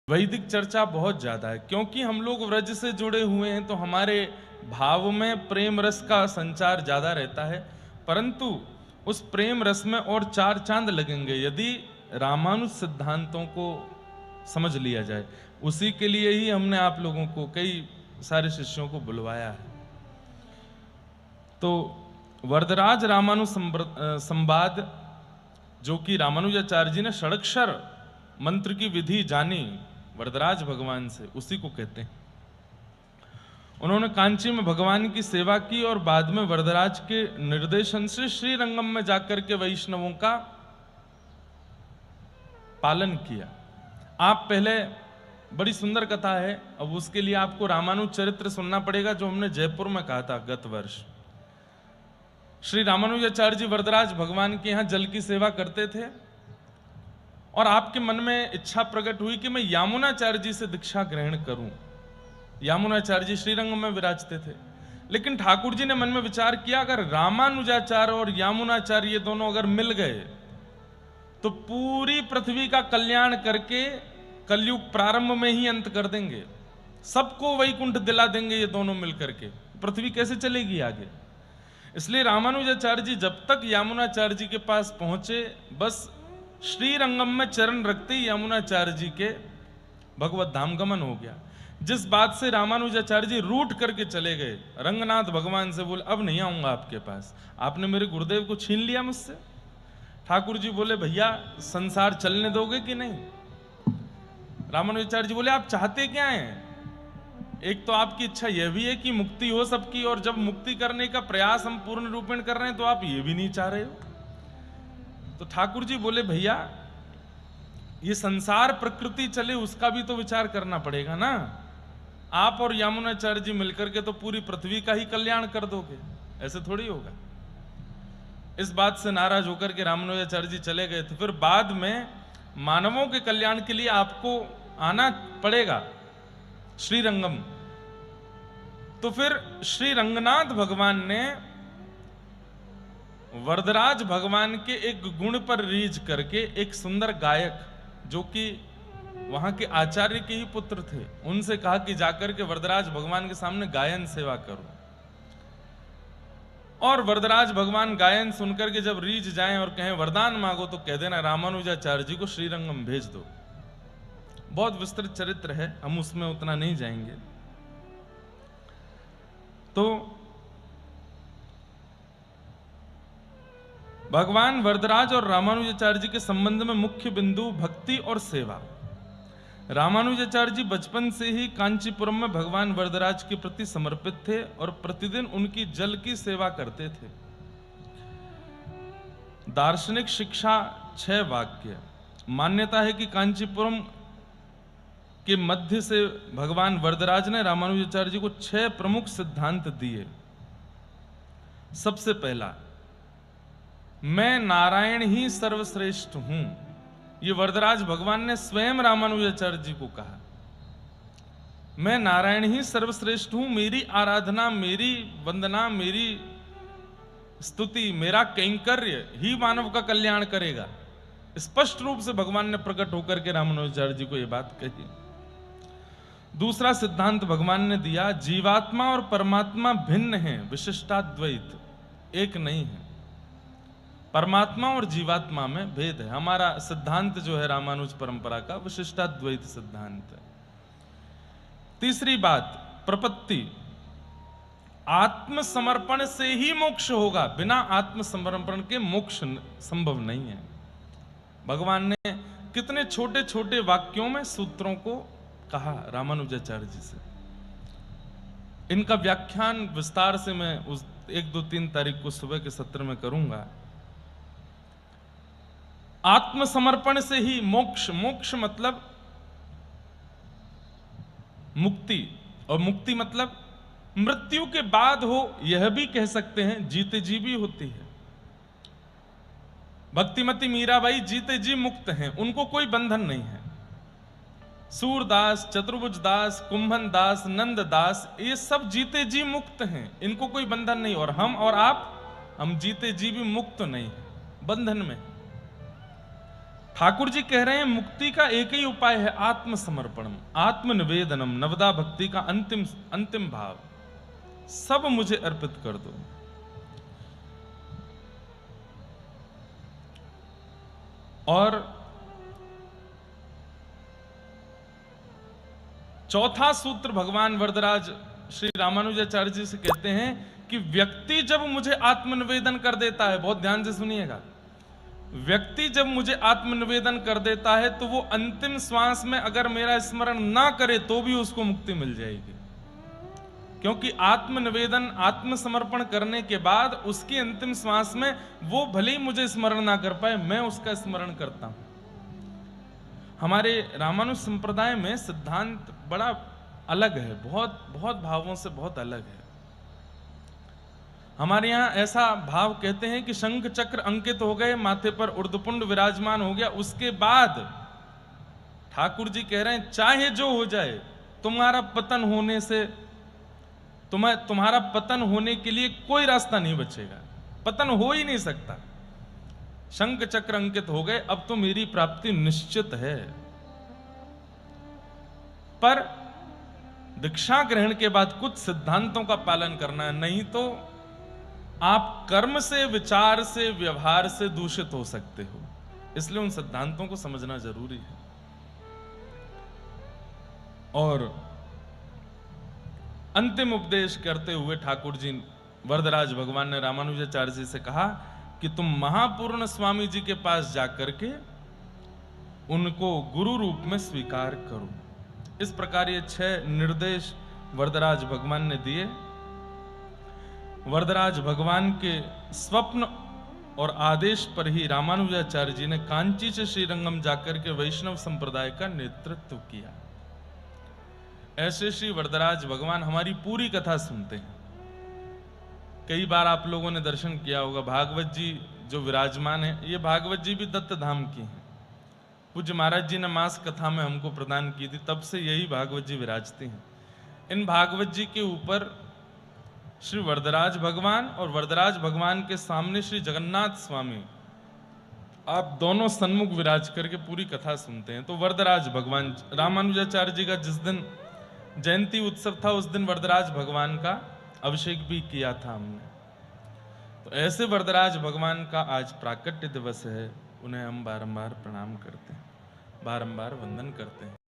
वैदिक चर्चा बहुत ज्यादा है क्योंकि हम लोग व्रज से जुड़े हुए हैं, तो हमारे भाव में प्रेम रस का संचार ज्यादा रहता है। परंतु उस प्रेम रस में और चार चांद लगेंगे यदि रामानुज सिद्धांतों को समझ लिया जाए। उसी के लिए ही हमने आप लोगों को, कई सारे शिष्यों को बुलवाया है। तो वरदराज रामानुज संवाद, जो कि रामानुजाचार्य जी ने षडक्षर मंत्र की विधि जानी वरदराज भगवान से, उसी को कहते हैं। उन्होंने कांची में भगवान की सेवा की और बाद में वरदराज के निर्देशन से श्रीरंगम में जाकर के वैष्णवों का पालन किया। आप पहले, बड़ी सुंदर कथा है, अब उसके लिए आपको रामानुज चरित्र सुनना पड़ेगा जो हमने जयपुर में कहा था गत वर्ष। श्री रामानुजाचार्य जी वरदराज भगवान के यहां जल की सेवा करते थे और आपके मन में इच्छा प्रकट हुई कि मैं यामुनाचार्य जी से दीक्षा ग्रहण करूं। यामुनाचार्य जी श्रीरंगम में विराजते थे, लेकिन ठाकुर जी ने मन में विचार किया अगर रामानुजाचार्य और यामुनाचार्य ये दोनों अगर मिल गए तो पूरी पृथ्वी का कल्याण करके कलयुग प्रारंभ में ही अंत कर देंगे, सबको वैकुंठ दिला देंगे ये दोनों मिलकर के। पृथ्वी कैसे चलेगी आगे? इसलिए रामानुजाचार्य जी जब तक यामुनाचार्य जी के पास पहुंचे, बस श्रीरंगम में चरण रखते ही यामुनाचार्य जी के भगवत धाम गमन हो गया। जिस बात से रामानुजाचार्य जी रूठ करके चले गए, रंगनाथ भगवान से बोले अब नहीं आऊंगा आपके पास, आपने मेरे गुरुदेव को छीन लिया मुझसे। ठाकुर जी बोले भैया संसार चलने दोगे कि नहीं? रामानुजाचार्य जी बोले आप चाहते क्या हैं? एक तो आपकी इच्छा यह भी है कि मुक्ति हो सबकी, और जब मुक्ति करने का प्रयास हम पूर्ण रूपेण कर रहे हैं तो आप ये भी नहीं चाह रहे हो। तो ठाकुर जी बोले भैया ये संसार प्रकृति चले उसका भी तो विचार करना पड़ेगा ना। आप और यामुनाचार्य जी मिलकर के तो पूरी पृथ्वी का ही कल्याण कर दोगे, ऐसे थोड़ी होगा। इस बात से नाराज होकर के रामानुजाचार्य जी चले गए थे। फिर बाद में मानवों के कल्याण के लिए आपको आना पड़ेगा श्रीरंगम। तो फिर श्री रंगनाथ भगवान ने वरदराज भगवान के एक गुण पर रीझ करके एक सुंदर गायक, जो कि वहां के आचार्य के ही पुत्र थे, उनसे कहा कि जाकर के वरदराज भगवान के सामने गायन सेवा करो। और वरदराज भगवान गायन सुनकर के जब रीझ जाएं और कहें वरदान मांगो तो कह देना रामानुजाचार्य जी को श्रीरंगम भेज दो। बहुत विस्तृत चरित्र है, हम उसमें उतना नहीं जाएंगे। तो भगवान वरदराज और रामानुजाचार्य जी के संबंध में मुख्य बिंदु भक्ति और सेवा। रामानुजाचार्य जी बचपन से ही कांचीपुरम में भगवान वरदराज के प्रति समर्पित थे और प्रतिदिन उनकी जल की सेवा करते थे। दार्शनिक शिक्षा 6 वाक्य। मान्यता है कि कांचीपुरम के मध्य से भगवान वरदराज ने रामानुजाचार्य जी को 6 प्रमुख सिद्धांत दिए। सबसे पहला, मैं नारायण ही सर्वश्रेष्ठ हूं। ये वरदराज भगवान ने स्वयं रामानुजाचार्य जी को कहा, मैं नारायण ही सर्वश्रेष्ठ हूं, मेरी आराधना, मेरी वंदना, मेरी स्तुति, मेरा कैंकर्य ही मानव का कल्याण करेगा। स्पष्ट रूप से भगवान ने प्रकट होकर के रामानुजाचार्य जी को यह बात कही। दूसरा सिद्धांत भगवान ने दिया, जीवात्मा और परमात्मा भिन्न हैं, विशिष्टाद्वैत, एक नहीं है। परमात्मा और जीवात्मा में भेद है। हमारा सिद्धांत जो है रामानुज परंपरा का विशिष्टाद्वैत सिद्धांत है। तीसरी बात, प्रपत्ति, आत्मसमर्पण से ही मोक्ष होगा, बिना आत्मसमर्पण के मोक्ष संभव नहीं है। भगवान ने कितने छोटे छोटे वाक्यों में सूत्रों को कहा रामानुजाचार्य जी से। इनका व्याख्यान विस्तार से मैं उस 1, 2, 3 तारीख को सुबह के सत्र में करूंगा। आत्मसमर्पण से ही मोक्ष, मोक्ष मतलब मुक्ति, और मुक्ति मतलब मृत्यु के बाद हो, यह भी कह सकते हैं, जीते जी भी होती है। भक्तिमती मीराबाई जीते जी मुक्त हैं, उनको कोई बंधन नहीं है। सूरदास, चतुर्भुज दास, कुंभन दास, नंद दास, ये सब जीते जी मुक्त हैं, इनको कोई बंधन नहीं। और हम और आप, हम जीते जी भी मुक्त नहीं है, बंधन में। ठाकुर जी कह रहे हैं मुक्ति का एक ही उपाय है आत्मसमर्पणम, आत्मनिवेदनम, नवदा भक्ति का अंतिम अंतिम भाव, सब मुझे अर्पित कर दो। और चौथा सूत्र भगवान वरदराज श्री रामानुजाचार्य जी से कहते हैं कि व्यक्ति जब मुझे आत्मनिवेदन कर देता है, बहुत ध्यान से सुनिएगा, व्यक्ति जब मुझे आत्मनिवेदन कर देता है तो वो अंतिम श्वास में अगर मेरा स्मरण ना करे तो भी उसको मुक्ति मिल जाएगी। क्योंकि आत्मनिवेदन, आत्मसमर्पण करने के बाद उसकी अंतिम श्वास में वो भले ही मुझे स्मरण ना कर पाए, मैं उसका स्मरण करता हूं। हमारे रामानुज संप्रदाय में सिद्धांत बड़ा अलग है, बहुत बहुत भावों से बहुत अलग है। हमारे यहां ऐसा भाव कहते हैं कि शंख चक्र अंकित हो गए, माथे पर उर्ध्वपुंड विराजमान हो गया, उसके बाद ठाकुर जी कह रहे हैं चाहे जो हो जाए, तुम्हारा पतन होने से, तुम्हारा पतन होने के लिए कोई रास्ता नहीं बचेगा, पतन हो ही नहीं सकता। शंख चक्र अंकित हो गए, अब तो मेरी प्राप्ति निश्चित है। पर दीक्षा ग्रहण के बाद कुछ सिद्धांतों का पालन करना है, नहीं तो आप कर्म से, विचार से, व्यवहार से दूषित हो सकते हो। इसलिए उन सिद्धांतों को समझना जरूरी है। और अंतिम उपदेश करते हुए ठाकुर जी, वरदराज भगवान ने रामानुजाचार्य जी से कहा कि तुम महापूर्ण स्वामी जी के पास जाकर के उनको गुरु रूप में स्वीकार करो। इस प्रकार ये 6 निर्देश वरदराज भगवान ने दिए। वरदराज भगवान के स्वप्न और आदेश पर ही रामानुजाचार्य जी ने कांची से श्रीरंगम जाकर के वैष्णव संप्रदाय का नेतृत्व किया। ऐसे श्री वरदराज भगवान हमारी पूरी कथा सुनते हैं। कई बार आप लोगों ने दर्शन किया होगा, भागवत जी जो विराजमान है, ये भागवत जी भी दत्त धाम की हैं। पूज्य महाराज जी ने मास कथा में हमको प्रदान की थी, तब से यही भागवत जी विराजती हैं। इन भागवत जी के ऊपर श्री वरदराज भगवान और वरदराज भगवान के सामने श्री जगन्नाथ स्वामी, आप दोनों सन्मुख विराज करके पूरी कथा सुनते हैं। तो वरदराज भगवान, रामानुजाचार्य जी का जिस दिन जयंती उत्सव था उस दिन वरदराज भगवान का अभिषेक भी किया था हमने। तो ऐसे वरदराज भगवान का आज प्राकट्य दिवस है, उन्हें हम बारंबार प्रणाम करते हैं, बारंबार वंदन करते हैं।